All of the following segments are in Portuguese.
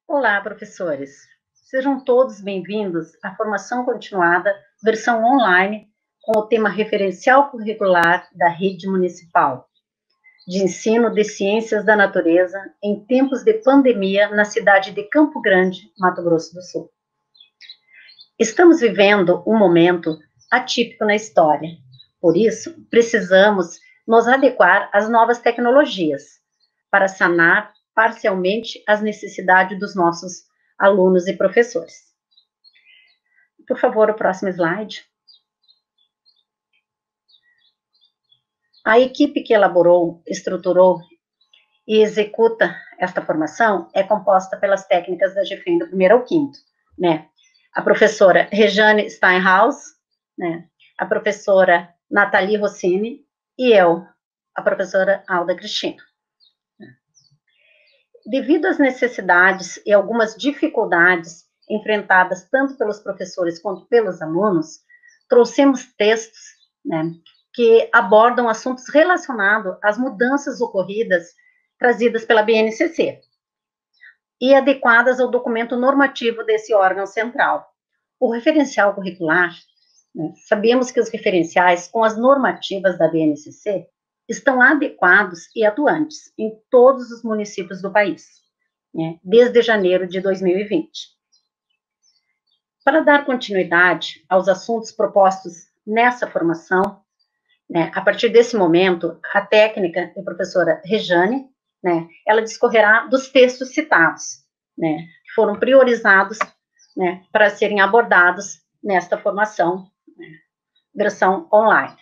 Olá, professores. Sejam todos bem-vindos à formação continuada, versão online, com o tema referencial curricular da Rede Municipal de Ensino de Ciências da Natureza em tempos de pandemia na cidade de Campo Grande, Mato Grosso do Sul. Estamos vivendo um momento atípico na história. Por isso, precisamos nos adequar às novas tecnologias para sanar parcialmente as necessidades dos nossos alunos e professores. Por favor, o próximo slide. A equipe que elaborou, estruturou e executa esta formação é composta pelas técnicas da GFEM do primeiro ao quinto, né? A professora Rejane Steinhaus, né? A professora Nathalie Rossini e eu, a professora Alda Cristina. Devido às necessidades e algumas dificuldades enfrentadas tanto pelos professores quanto pelos alunos, trouxemos textos, né, que abordam assuntos relacionados às mudanças ocorridas trazidas pela BNCC e adequadas ao documento normativo desse órgão central. O referencial curricular, né, sabemos que os referenciais com as normativas da BNCC estão adequados e atuantes em todos os municípios do país, né, desde janeiro de 2020. Para dar continuidade aos assuntos propostos nessa formação, né, a partir desse momento, a técnica da professora Rejane, né, ela discorrerá dos textos citados, né, que foram priorizados, né, para serem abordados nesta formação, né, versão online.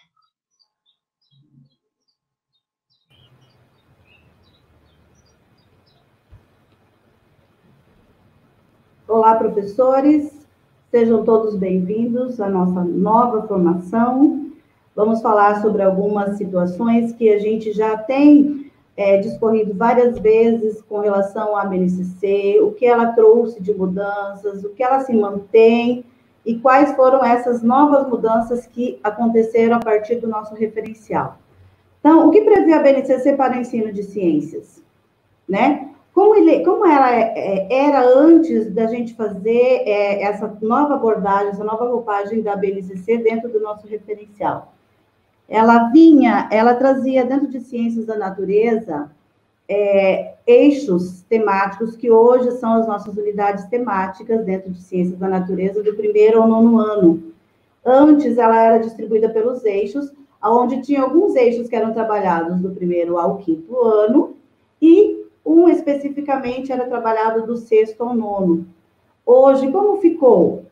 Olá, professores, sejam todos bem-vindos à nossa nova formação. Vamos falar sobre algumas situações que a gente já tem discorrido várias vezes com relação à BNCC, o que ela trouxe de mudanças, o que ela se mantém e quais foram essas novas mudanças que aconteceram a partir do nosso referencial. Então, o que prevê a BNCC para o ensino de ciências, né? Como ela era antes da gente fazer essa nova abordagem, essa nova roupagem da BNCC dentro do nosso referencial? Ela trazia dentro de ciências da natureza eixos temáticos que hoje são as nossas unidades temáticas dentro de ciências da natureza do primeiro ao nono ano. Antes ela era distribuída pelos eixos, onde tinha alguns eixos que eram trabalhados do primeiro ao quinto ano e um especificamente era trabalhado do sexto ao nono. Hoje, como ficou?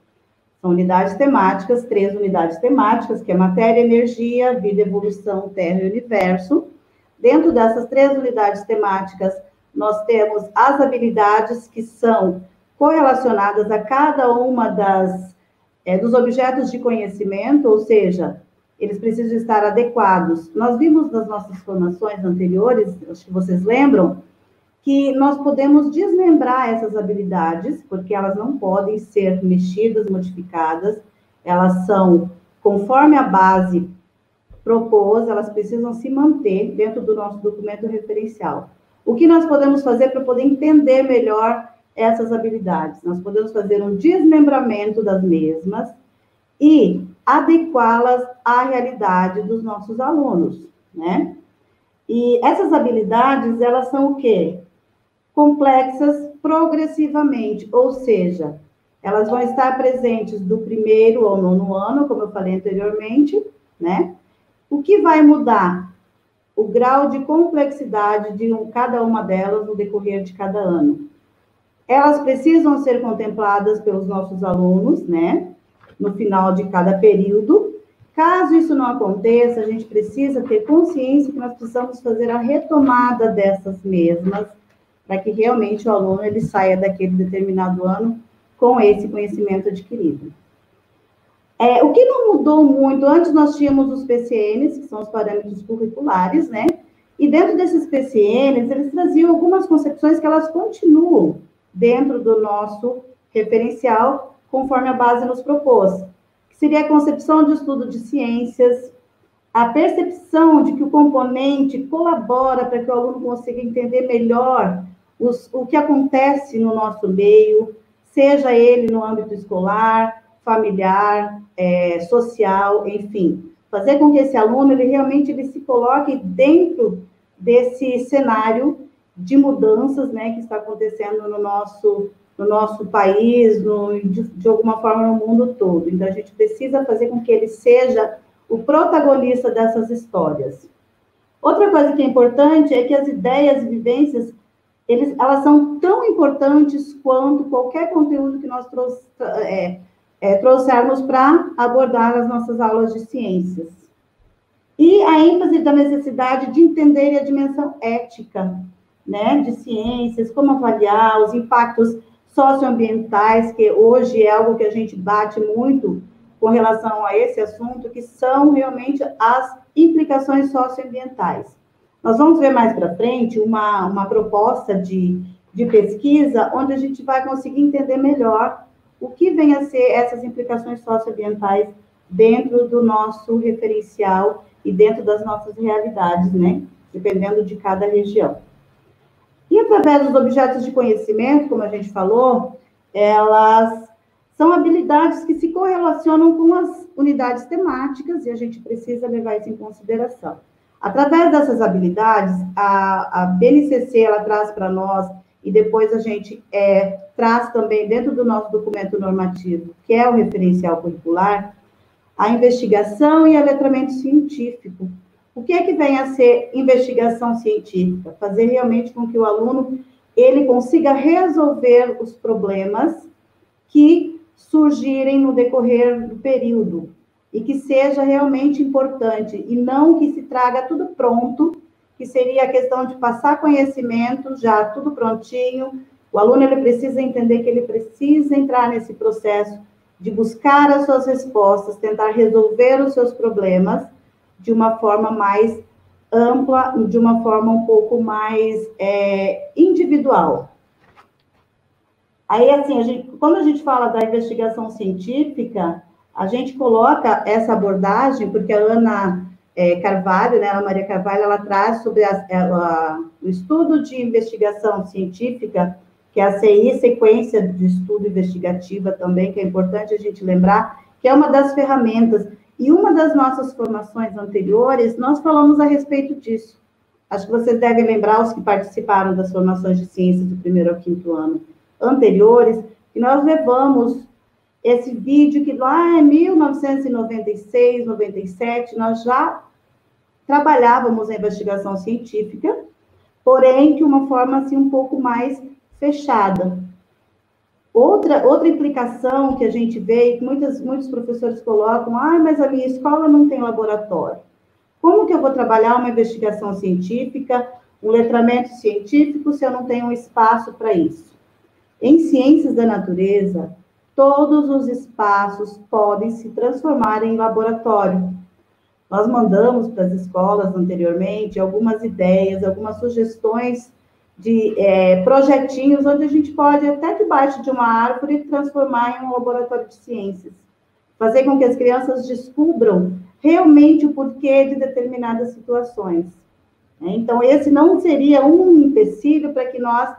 São unidades temáticas, 3 unidades temáticas, que é matéria, energia, vida, evolução, terra e universo. Dentro dessas 3 unidades temáticas, nós temos as habilidades que são correlacionadas a cada uma dos objetos de conhecimento, ou seja, eles precisam estar adequados. Nós vimos nas nossas formações anteriores, acho que vocês lembram, que nós podemos desmembrar essas habilidades, porque elas não podem ser mexidas, modificadas, elas são, conforme a base propôs, elas precisam se manter dentro do nosso documento referencial. O que nós podemos fazer para poder entender melhor essas habilidades? Nós podemos fazer um desmembramento das mesmas e adequá-las à realidade dos nossos alunos, né? E essas habilidades, elas são o quê? Complexas progressivamente, ou seja, elas vão estar presentes do primeiro ao nono ano, como eu falei anteriormente, né? O que vai mudar? O grau de complexidade de cada uma delas no decorrer de cada ano. Elas precisam ser contempladas pelos nossos alunos, né? No final de cada período. Caso isso não aconteça, a gente precisa ter consciência que nós precisamos fazer a retomada dessas mesmas, para que realmente o aluno ele saia daquele determinado ano com esse conhecimento adquirido. O que não mudou muito, antes nós tínhamos os PCNs, que são os parâmetros curriculares, né? E dentro desses PCNs, eles traziam algumas concepções que elas continuam dentro do nosso referencial, conforme a base nos propôs, que seria a concepção de estudo de ciências, a percepção de que o componente colabora para que o aluno consiga entender melhor o que acontece no nosso meio, seja ele no âmbito escolar, familiar, social, enfim. Fazer com que esse aluno, ele se coloque dentro desse cenário de mudanças, né, que está acontecendo no nosso país, de alguma forma no mundo todo. Então, a gente precisa fazer com que ele seja o protagonista dessas histórias. Outra coisa que é importante é que as ideias e vivências, elas são tão importantes quanto qualquer conteúdo que nós trouxermos para abordar as nossas aulas de ciências. E a ênfase da necessidade de entender a dimensão ética, né, de ciências, como avaliar os impactos socioambientais, que hoje é algo que a gente bate muito com relação a esse assunto, que são realmente as implicações socioambientais. Nós vamos ver mais para frente uma proposta de pesquisa, onde a gente vai conseguir entender melhor o que vem a ser essas implicações socioambientais dentro do nosso referencial e dentro das nossas realidades, né? Dependendo de cada região. E através dos objetos de conhecimento, como a gente falou, elas são habilidades que se correlacionam com as unidades temáticas e a gente precisa levar isso em consideração. Através dessas habilidades, a BNCC, ela traz para nós, e depois a gente traz também dentro do nosso documento normativo, que é o referencial curricular, a investigação e o letramento científico. O que é que vem a ser investigação científica? Fazer realmente com que o aluno ele consiga resolver os problemas que surgirem no decorrer do período e que seja realmente importante e não que se traga tudo pronto, que seria a questão de passar conhecimento já tudo prontinho. O aluno ele precisa entender que ele precisa entrar nesse processo de buscar as suas respostas, tentar resolver os seus problemas de uma forma mais ampla, de uma forma um pouco mais individual. Aí, assim, quando a gente fala da investigação científica, a gente coloca essa abordagem, porque a Ana Carvalho, né, a Maria Carvalho, ela traz sobre o estudo de investigação científica, que é a CI, Sequência de Estudo Investigativa também, que é importante a gente lembrar, que é uma das ferramentas. E uma das nossas formações anteriores, nós falamos a respeito disso. Acho que vocês devem lembrar, os que participaram das formações de ciências do 1º ao 5º ano anteriores, que nós levamos esse vídeo que lá em 1996, 97, nós já trabalhávamos a investigação científica, porém de uma forma assim um pouco mais fechada. Outra implicação que a gente vê, que muitos professores colocam, mas a minha escola não tem laboratório. Como que eu vou trabalhar uma investigação científica, um letramento científico, se eu não tenho um espaço para isso? Em ciências da natureza, todos os espaços podem se transformar em laboratório. Nós mandamos para as escolas anteriormente algumas ideias, algumas sugestões de projetinhos, onde a gente pode, até debaixo de uma árvore, transformar em um laboratório de ciências. Fazer com que as crianças descubram realmente o porquê de determinadas situações. Então, esse não seria um empecilho para que nós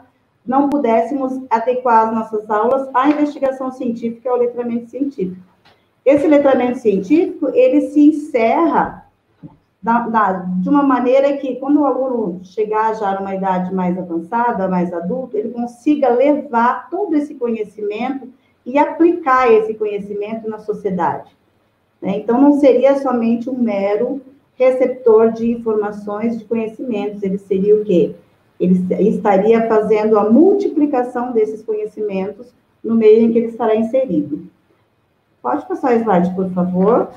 não pudéssemos adequar as nossas aulas à investigação científica e ao letramento científico. Esse letramento científico, ele se encerra de uma maneira que, quando o aluno chegar já numa idade mais avançada, mais adulto, ele consiga levar todo esse conhecimento e aplicar esse conhecimento na sociedade. Então, não seria somente um mero receptor de informações, de conhecimentos, ele seria o quê? Ele estaria fazendo a multiplicação desses conhecimentos no meio em que ele estará inserido. Pode passar o slide, por favor.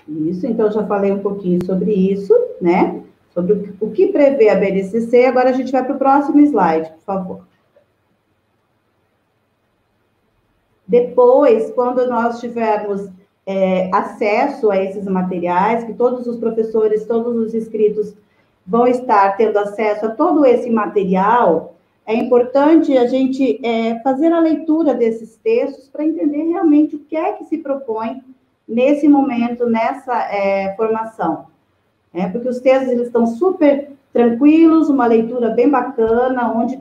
Isso, então, eu já falei um pouquinho sobre isso, né? Sobre o que prevê a BNCC. Agora, a gente vai para o próximo slide, por favor. Depois, quando nós tivermos acesso a esses materiais, que todos os professores, todos os inscritos vão estar tendo acesso a todo esse material, é importante a gente fazer a leitura desses textos para entender realmente o que é que se propõe nesse momento, nessa formação. Porque os textos eles estão super tranquilos, uma leitura bem bacana, onde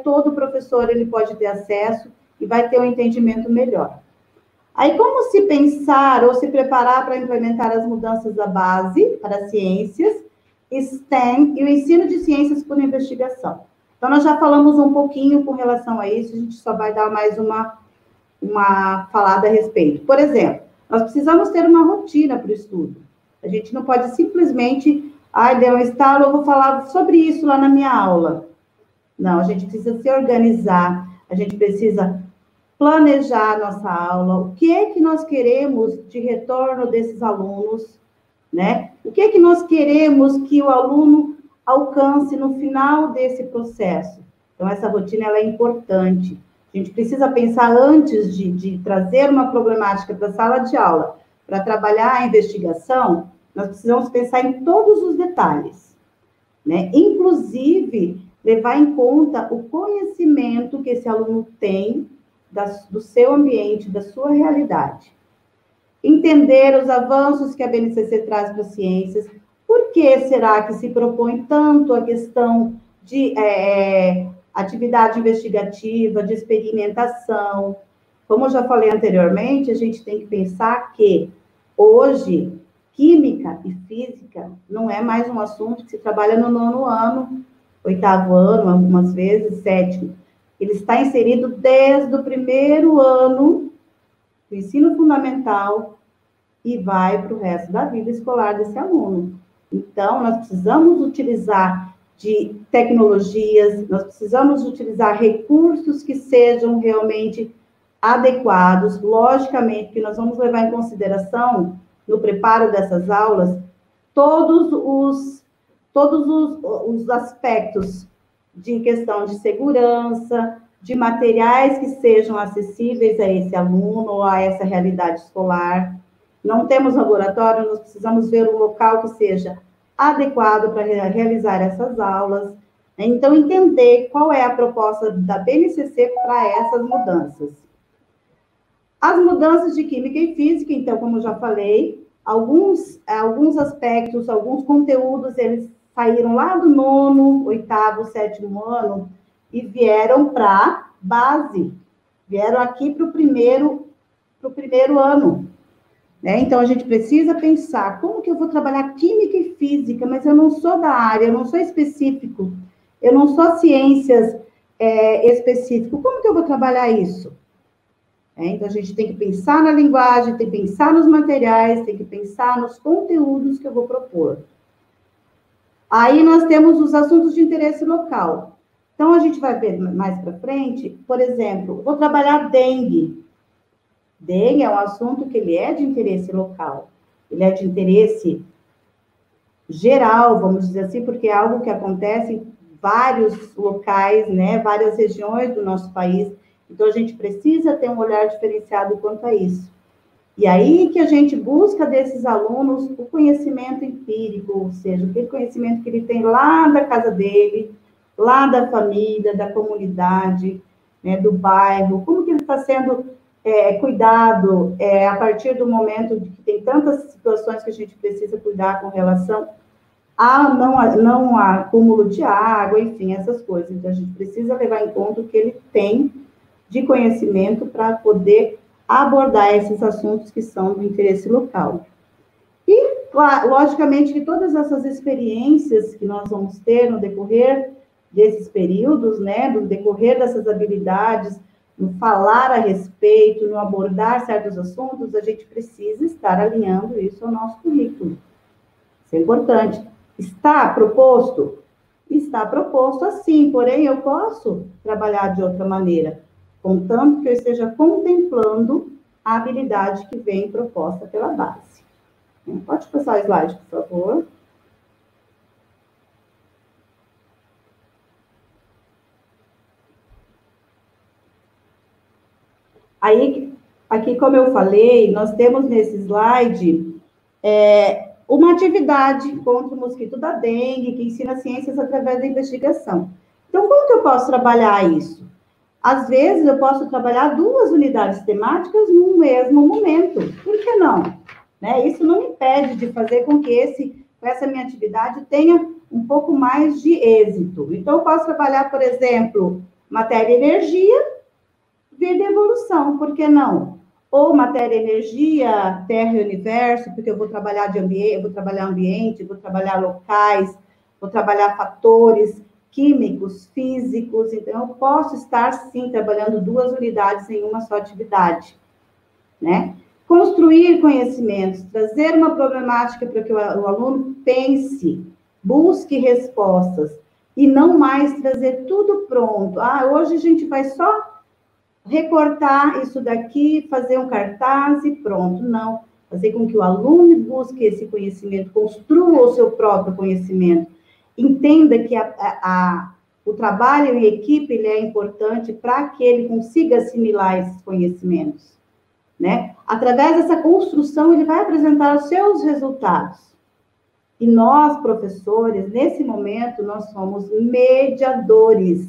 todo professor ele pode ter acesso e vai ter um entendimento melhor. Aí, como se pensar ou se preparar para implementar as mudanças da base para as ciências, STEM e o ensino de ciências por investigação? Então, nós já falamos um pouquinho com relação a isso, a gente só vai dar mais uma falada a respeito. Por exemplo, nós precisamos ter uma rotina para o estudo. A gente não pode simplesmente, deu um estalo, eu vou falar sobre isso lá na minha aula. Não, a gente precisa se organizar, a gente precisa planejar a nossa aula, o que é que nós queremos de retorno desses alunos, né? O que é que nós queremos que o aluno alcance no final desse processo. Então, essa rotina ela é importante. A gente precisa pensar antes de trazer uma problemática para a sala de aula, para trabalhar a investigação, nós precisamos pensar em todos os detalhes, né? Inclusive, levar em conta o conhecimento que esse aluno tem do seu ambiente, da sua realidade. Entender os avanços que a BNCC traz para as ciências. Por que será que se propõe tanto a questão de atividade investigativa, de experimentação? Como eu já falei anteriormente, a gente tem que pensar que hoje química e física não é mais um assunto que se trabalha no 9º ano, 8º ano, algumas vezes 7º. Ele está inserido desde o 1º ano do ensino fundamental e vai para o resto da vida escolar desse aluno. Então, nós precisamos utilizar de tecnologias, nós precisamos utilizar recursos que sejam realmente adequados, logicamente, que nós vamos levar em consideração, no preparo dessas aulas, todos os aspectos de questão de segurança, de materiais que sejam acessíveis a esse aluno ou a essa realidade escolar. Não temos laboratório, nós precisamos ver um local que seja adequado para realizar essas aulas. Então, entender qual é a proposta da BNCC para essas mudanças. As mudanças de química e física, então, como eu já falei, alguns aspectos, alguns conteúdos, eles saíram lá do 9º, 8º, 7º ano e vieram para a base, vieram aqui para o primeiro ano. Né? Então, a gente precisa pensar, como que eu vou trabalhar química e física, mas eu não sou da área, eu não sou específico, eu não sou ciências específico, como que eu vou trabalhar isso? Então, a gente tem que pensar na linguagem, tem que pensar nos materiais, tem que pensar nos conteúdos que eu vou propor. Aí, nós temos os assuntos de interesse local. Então, a gente vai ver mais para frente, por exemplo, vou trabalhar dengue. Dengue é um assunto que ele é de interesse local, ele é de interesse geral, vamos dizer assim, porque é algo que acontece em vários locais, né, várias regiões do nosso país, então a gente precisa ter um olhar diferenciado quanto a isso. E aí que a gente busca desses alunos o conhecimento empírico, ou seja, aquele conhecimento que ele tem lá da casa dele, lá da família, da comunidade, né, do bairro, como que ele está sendo cuidado a partir do momento de que tem tantas situações que a gente precisa cuidar com relação a não acúmulo de água, enfim, essas coisas. Então, a gente precisa levar em conta o que ele tem de conhecimento para poder abordar esses assuntos que são do interesse local. E, logicamente, que todas essas experiências que nós vamos ter no decorrer desses períodos, né, no decorrer dessas habilidades, no falar a respeito, no abordar certos assuntos, a gente precisa estar alinhando isso ao nosso currículo. Isso é importante. Está proposto? Está proposto assim, porém eu posso trabalhar de outra maneira, contanto que eu esteja contemplando a habilidade que vem proposta pela base. Pode passar o slide, por favor. Aí, aqui, como eu falei, nós temos nesse slide uma atividade contra o mosquito da dengue, que ensina ciências através da investigação. Então, como que eu posso trabalhar isso? Às vezes, eu posso trabalhar 2 unidades temáticas no mesmo momento. Por que não? Né? Isso não me impede de fazer com que essa minha atividade tenha um pouco mais de êxito. Então, eu posso trabalhar, por exemplo, matéria e energia, vida e evolução, por que não? Ou matéria e energia, terra e universo, porque eu vou trabalhar ambiente, vou trabalhar locais, vou trabalhar fatores químicos, físicos, então eu posso estar, sim, trabalhando 2 unidades em uma só atividade, né? Construir conhecimentos, trazer uma problemática para que o aluno pense, busque respostas, e não mais trazer tudo pronto. Hoje a gente vai só recortar isso daqui, fazer um cartaz e pronto. Não, fazer com que o aluno busque esse conhecimento, construa o seu próprio conhecimento, entenda que o trabalho em equipe ele é importante para que ele consiga assimilar esses conhecimentos, né? Através dessa construção, ele vai apresentar os seus resultados. E nós, professores, nesse momento, nós somos mediadores.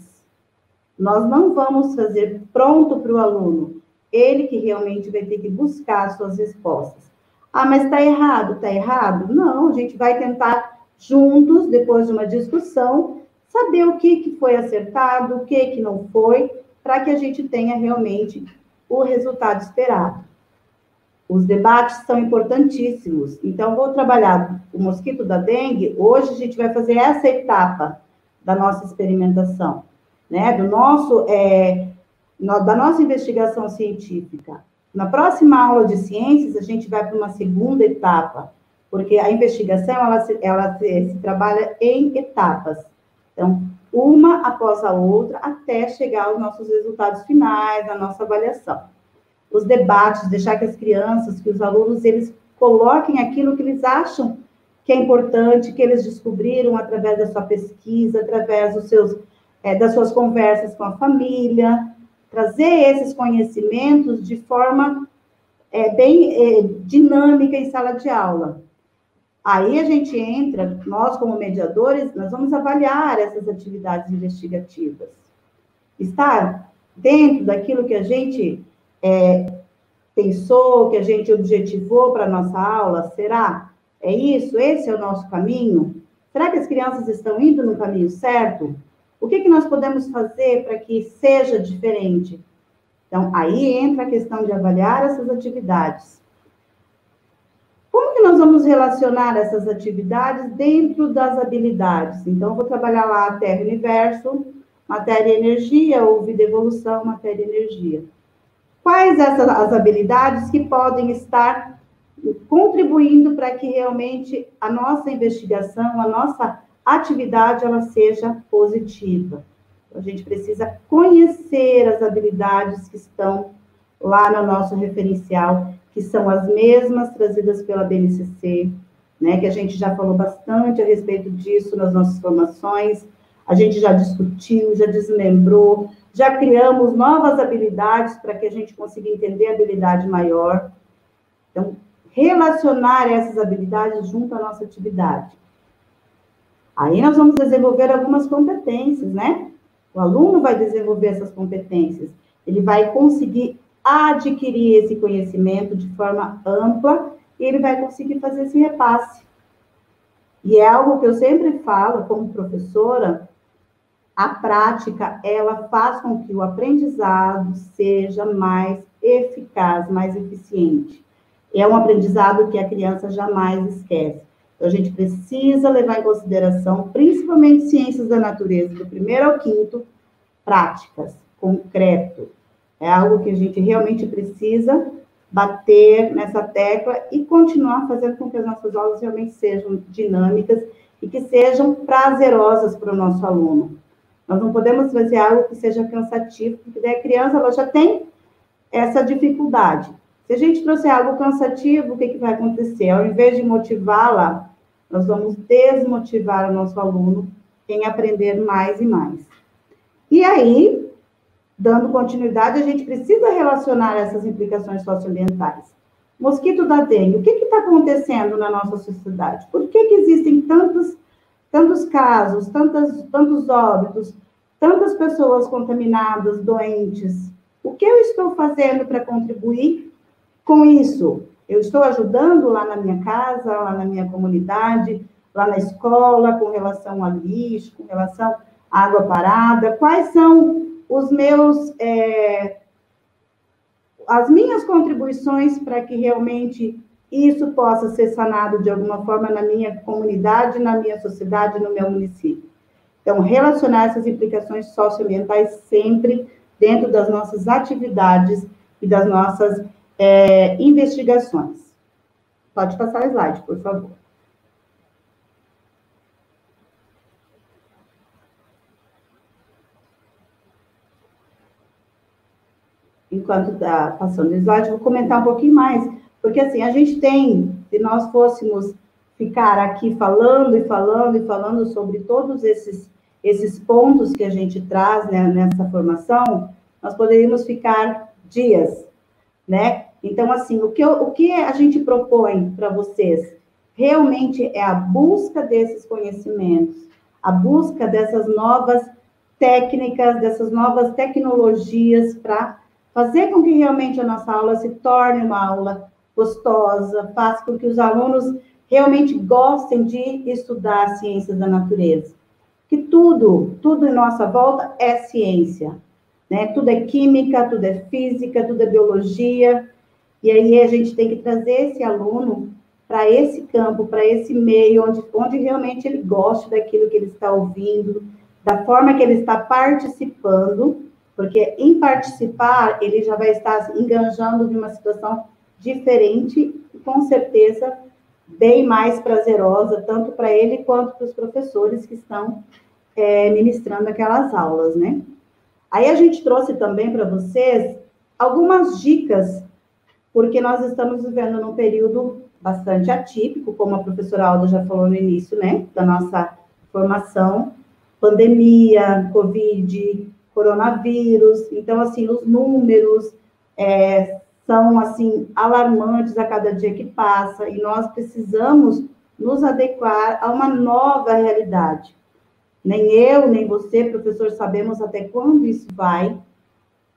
Nós não vamos fazer pronto para o aluno. Ele que realmente vai ter que buscar as suas respostas. Mas está errado? Está errado? Não, a gente vai tentar juntos, depois de uma discussão, saber o que foi acertado, o que não foi, para que a gente tenha realmente o resultado esperado. Os debates são importantíssimos. Então, vou trabalhar o mosquito da dengue. Hoje, a gente vai fazer essa etapa da nossa experimentação, né? Da nossa investigação científica. Na próxima aula de ciências, a gente vai para uma segunda etapa, porque a investigação, ela se trabalha em etapas. Então, uma após a outra, até chegar aos nossos resultados finais, a nossa avaliação. Os debates, deixar que as crianças, que os alunos, eles coloquem aquilo que eles acham que é importante, que eles descobriram através da sua pesquisa, através das suas conversas com a família, trazer esses conhecimentos de forma bem dinâmica em sala de aula. Aí a gente entra, nós como mediadores, nós vamos avaliar essas atividades investigativas. Está dentro daquilo que a gente pensou, que a gente objetivou para a nossa aula? Será? É isso? Esse é o nosso caminho? Será que as crianças estão indo no caminho certo? O que nós podemos fazer para que seja diferente? Então, aí entra a questão de avaliar essas atividades. Como que nós vamos relacionar essas atividades dentro das habilidades? Então, eu vou trabalhar lá a Terra e Universo, matéria e energia, ou vida e evolução, matéria e energia. Quais as habilidades que podem estar contribuindo para que realmente a nossa investigação, a nossa atividade, ela seja positiva? Então, a gente precisa conhecer as habilidades que estão lá no nosso referencial, que são as mesmas trazidas pela BNCC, né, que a gente já falou bastante a respeito disso nas nossas formações, a gente já discutiu, já desmembrou, já criamos novas habilidades para que a gente consiga entender a habilidade maior. Então, relacionar essas habilidades junto à nossa atividade. Aí nós vamos desenvolver algumas competências, né? O aluno vai desenvolver essas competências. Ele vai conseguir adquirir esse conhecimento de forma ampla e ele vai conseguir fazer esse repasse. E é algo que eu sempre falo como professora, a prática, ela faz com que o aprendizado seja mais eficaz, mais eficiente. É um aprendizado que a criança jamais esquece. Então, a gente precisa levar em consideração, principalmente ciências da natureza, do 1º ao 5º, práticas, concreto. É algo que a gente realmente precisa bater nessa tecla e continuar fazendo com que as nossas aulas realmente sejam dinâmicas e que sejam prazerosas para o nosso aluno. Nós não podemos fazer algo que seja cansativo, porque daí a criança ela já tem essa dificuldade. Se a gente trouxer algo cansativo, o que vai acontecer? Ao invés de motivá-la, nós vamos desmotivar o nosso aluno em aprender mais e mais. E aí, dando continuidade, a gente precisa relacionar essas implicações socioambientais. Mosquito da dengue, o que está acontecendo na nossa sociedade? Por que existem tantos casos, tantos óbitos, tantas pessoas contaminadas, doentes. O que eu estou fazendo para contribuir com isso? Eu estou ajudando lá na minha casa, lá na minha comunidade, lá na escola, com relação a lixo, com relação à água parada? Quais são os meus, as minhas contribuições para que realmente isso possa ser sanado de alguma forma na minha comunidade, na minha sociedade, no meu município? Então, relacionar essas implicações socioambientais sempre dentro das nossas atividades e das nossas investigações. Pode passar o slide, por favor. Enquanto está passando o slide, vou comentar um pouquinho mais, porque assim, a gente tem, se nós fôssemos ficar aqui falando e falando e falando sobre todos esses pontos que a gente traz, né, nessa formação, nós poderíamos ficar dias, né? Então, assim, o que a gente propõe para vocês realmente é a busca desses conhecimentos, a busca dessas novas técnicas, dessas novas tecnologias para fazer com que realmente a nossa aula se torne uma aula gostosa, faça com que os alunos realmente gostem de estudar ciências da natureza. Que tudo em nossa volta é ciência, né? Tudo é química, tudo é física, tudo é biologia, e aí a gente tem que trazer esse aluno para esse campo, para esse meio, onde realmente ele goste daquilo que ele está ouvindo, da forma que ele está participando, porque em participar, ele já vai estar enganjando de uma situação diferente, e com certeza bem mais prazerosa, tanto para ele quanto para os professores que estão ministrando aquelas aulas, né? Aí a gente trouxe também para vocês algumas dicas, porque nós estamos vivendo num período bastante atípico, como a professora Alda já falou no início, né, da nossa formação, pandemia, Covid, coronavírus. Então, assim, os números são, assim, alarmantes a cada dia que passa, e nós precisamos nos adequar a uma nova realidade. Nem eu, nem você, professor, sabemos até quando isso vai.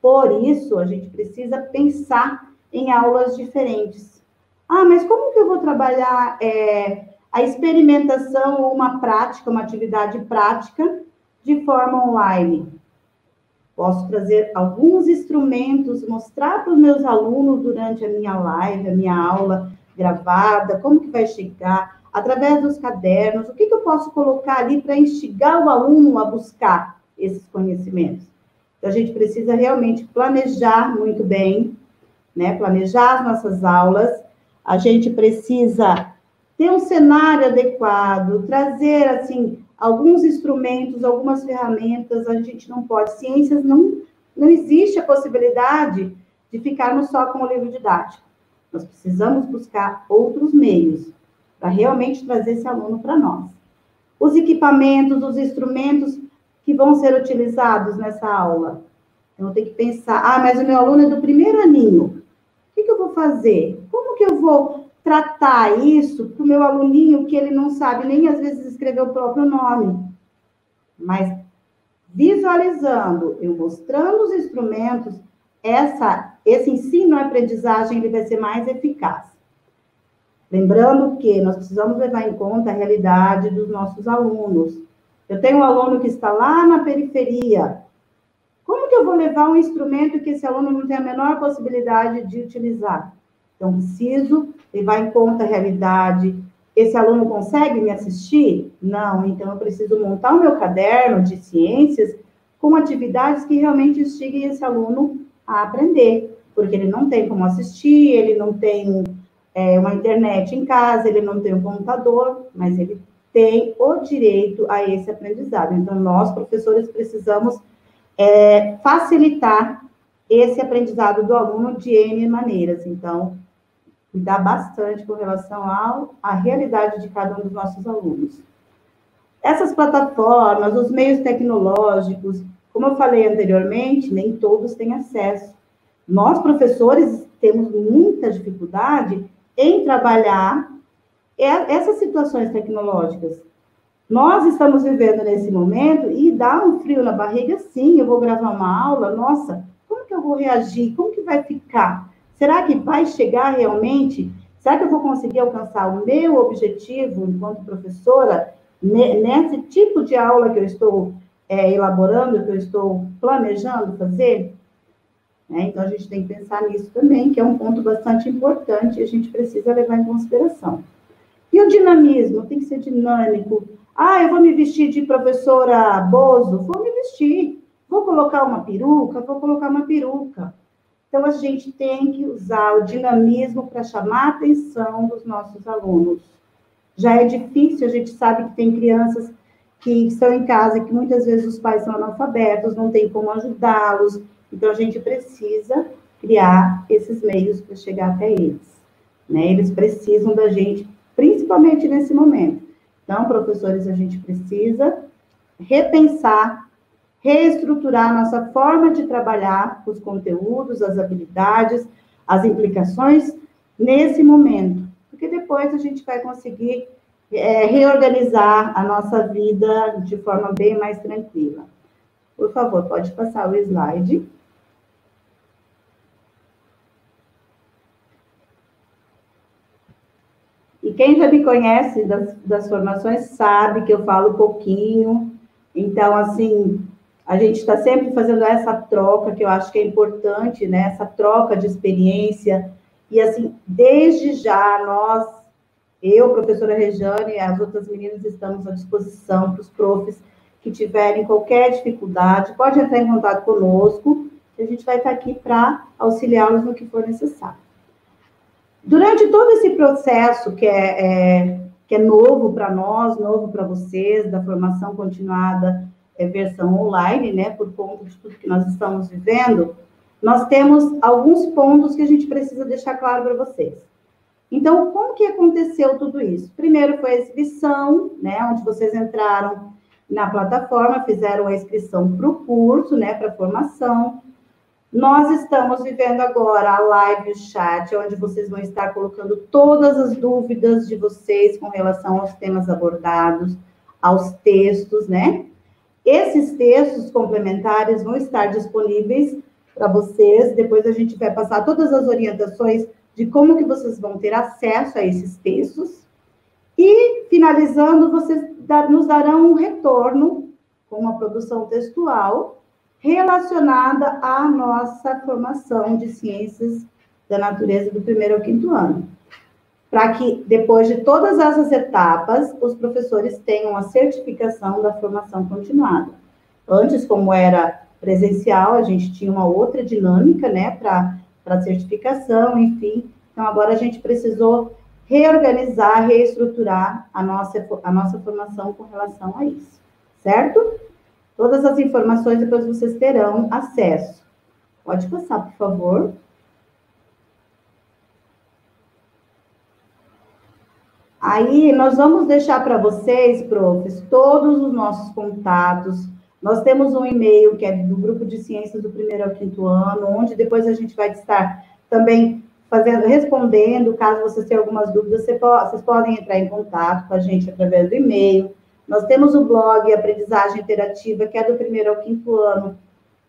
Por isso, a gente precisa pensar em aulas diferentes. Ah, mas como que eu vou trabalhar a experimentação ou uma prática, uma atividade prática de forma online? Posso trazer alguns instrumentos, mostrar para os meus alunos durante a minha live, a minha aula gravada, como que vai chegar, através dos cadernos, o que eu posso colocar ali para instigar o aluno a buscar esses conhecimentos. Então, a gente precisa realmente planejar muito bem, né? Planejar as nossas aulas, a gente precisa ter um cenário adequado, trazer, assim, alguns instrumentos, algumas ferramentas. A gente não pode, ciências não existe a possibilidade de ficarmos só com o livro didático. Nós precisamos buscar outros meios para realmente trazer esse aluno para nós. Os equipamentos, os instrumentos que vão ser utilizados nessa aula. Então, tem que pensar, mas o meu aluno é do primeiro aninho. O que eu vou fazer? Como que eu vou tratar isso para o meu aluninho que ele não sabe nem, às vezes, escrever o próprio nome? Mas, visualizando, eu mostrando os instrumentos, esse ensino e aprendizagem ele vai ser mais eficaz. Lembrando que nós precisamos levar em conta a realidade dos nossos alunos. Eu tenho um aluno que está lá na periferia. Como que eu vou levar um instrumento que esse aluno não tem a menor possibilidade de utilizar? Então, preciso levar em conta a realidade. Esse aluno consegue me assistir? Não. Então, eu preciso montar o meu caderno de ciências com atividades que realmente instiguem esse aluno a aprender, porque ele não tem como assistir, ele não tem uma internet em casa, ele não tem um computador, mas ele tem o direito a esse aprendizado. Então, nós, professores, precisamos facilitar esse aprendizado do aluno de N maneiras. Então, cuidar bastante com relação à realidade de cada um dos nossos alunos. Essas plataformas, os meios tecnológicos, como eu falei anteriormente, nem todos têm acesso. Nós, professores, temos muita dificuldade em trabalhar essas situações tecnológicas. Nós estamos vivendo nesse momento e dá um frio na barriga, sim, eu vou gravar uma aula, nossa, como que eu vou reagir? Como que vai ficar? Será que vai chegar realmente? Será que eu vou conseguir alcançar o meu objetivo enquanto professora nesse tipo de aula que eu estou elaborando, que eu estou planejando fazer? Então, a gente tem que pensar nisso também, que é um ponto bastante importante e a gente precisa levar em consideração. E o dinamismo, tem que ser dinâmico. Ah, eu vou me vestir de professora Bozo? Vou me vestir. Vou colocar uma peruca? Vou colocar uma peruca. Então, a gente tem que usar o dinamismo para chamar a atenção dos nossos alunos. Já é difícil, a gente sabe que tem crianças que estão em casa, que muitas vezes os pais são analfabetos, não tem como ajudá-los. Então, a gente precisa criar esses meios para chegar até eles. Eles precisam da gente, principalmente nesse momento. Então, professores, a gente precisa repensar, reestruturar a nossa forma de trabalhar os conteúdos, as habilidades, as implicações nesse momento, porque depois a gente vai conseguir reorganizar a nossa vida de forma bem mais tranquila. Por favor, pode passar o slide. E quem já me conhece das formações sabe que eu falo pouquinho. Então, assim, a gente está sempre fazendo essa troca, que eu acho que é importante, né? Essa troca de experiência. E, assim, desde já, eu, professora Rejane, e as outras meninas estamos à disposição para os profs que tiverem qualquer dificuldade. Pode entrar em contato conosco, que a gente vai estar aqui para auxiliá-los no que for necessário. Durante todo esse processo que é novo para nós, novo para vocês, da formação continuada, versão online, né, por conta de tudo que nós estamos vivendo, nós temos alguns pontos que a gente precisa deixar claro para vocês. Então, como que aconteceu tudo isso? Primeiro foi a exibição, né, onde vocês entraram na plataforma, fizeram a inscrição para o curso, né, para a formação. Nós estamos vivendo agora a live, o chat, onde vocês vão estar colocando todas as dúvidas de vocês com relação aos temas abordados, aos textos, né? Esses textos complementares vão estar disponíveis para vocês. Depois a gente vai passar todas as orientações de como que vocês vão ter acesso a esses textos. E, finalizando, vocês nos darão um retorno com uma produção textual relacionada à nossa formação de ciências da natureza do 1º ao 5º ano. Para que, depois de todas essas etapas, os professores tenham a certificação da formação continuada. Antes, como era presencial, a gente tinha uma outra dinâmica, né, para certificação, enfim. Então, agora a gente precisou reorganizar, reestruturar a nossa formação com relação a isso, certo? Todas as informações depois vocês terão acesso. Pode passar, por favor. Aí, nós vamos deixar para vocês, profs, todos os nossos contatos. Nós temos um e-mail que é do Grupo de Ciências do 1º ao 5º ano, onde depois a gente vai estar também respondendo, caso vocês tenham algumas dúvidas, vocês podem entrar em contato com a gente através do e-mail. Nós temos o blog Aprendizagem Interativa, que é do 1º ao 5º ano,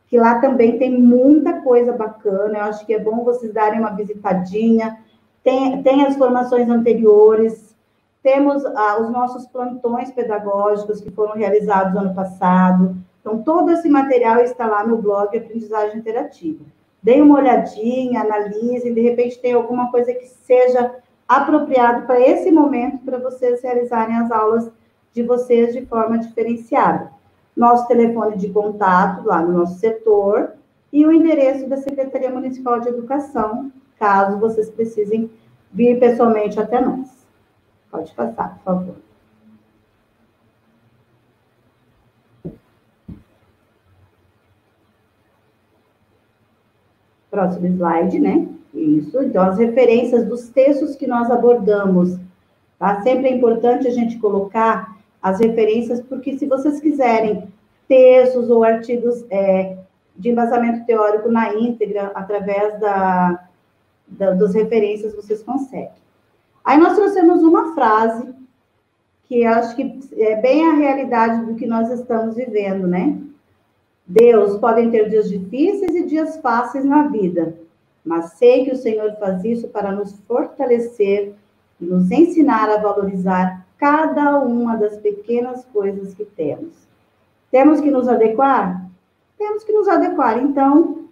que lá também tem muita coisa bacana. Eu acho que é bom vocês darem uma visitadinha. Tem as formações anteriores, temos os nossos plantões pedagógicos que foram realizados ano passado. Então, todo esse material está lá no blog Aprendizagem Interativa. Deem uma olhadinha, analisem, de repente tem alguma coisa que seja apropriado para esse momento, para vocês realizarem as aulas de vocês de forma diferenciada. Nosso telefone de contato lá no nosso setor e o endereço da Secretaria Municipal de Educação, caso vocês precisem vir pessoalmente até nós. Pode passar, por favor. Próximo slide, né? Isso. Então, as referências dos textos que nós abordamos, tá? Sempre é importante a gente colocar as referências, porque se vocês quiserem textos ou artigos de embasamento teórico na íntegra, através das referências, vocês conseguem. Aí nós trouxemos uma frase que eu acho que é bem a realidade do que nós estamos vivendo, né? Deus, podem ter dias difíceis e dias fáceis na vida, mas sei que o Senhor faz isso para nos fortalecer e nos ensinar a valorizar cada uma das pequenas coisas que temos. Temos que nos adequar? Temos que nos adequar. Então,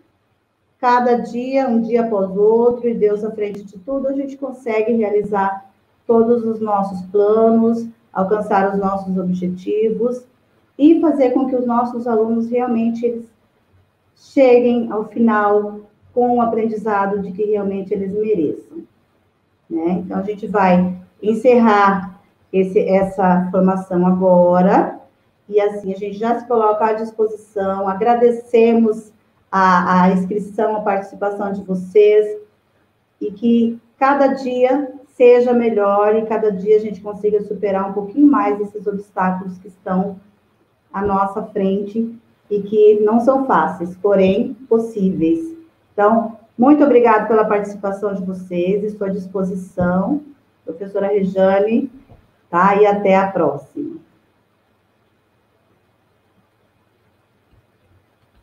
cada dia, um dia após o outro, e Deus à frente de tudo, a gente consegue realizar todos os nossos planos, alcançar os nossos objetivos e fazer com que os nossos alunos realmente eles cheguem ao final com o aprendizado de que realmente eles mereçam, né? Então, a gente vai encerrar essa formação agora, e assim, a gente já se coloca à disposição, agradecemos a inscrição, a participação de vocês, e que cada dia seja melhor e cada dia a gente consiga superar um pouquinho mais esses obstáculos que estão à nossa frente e que não são fáceis, porém possíveis. Então, muito obrigada pela participação de vocês, estou à disposição, professora Rejane, tá? E até a próxima.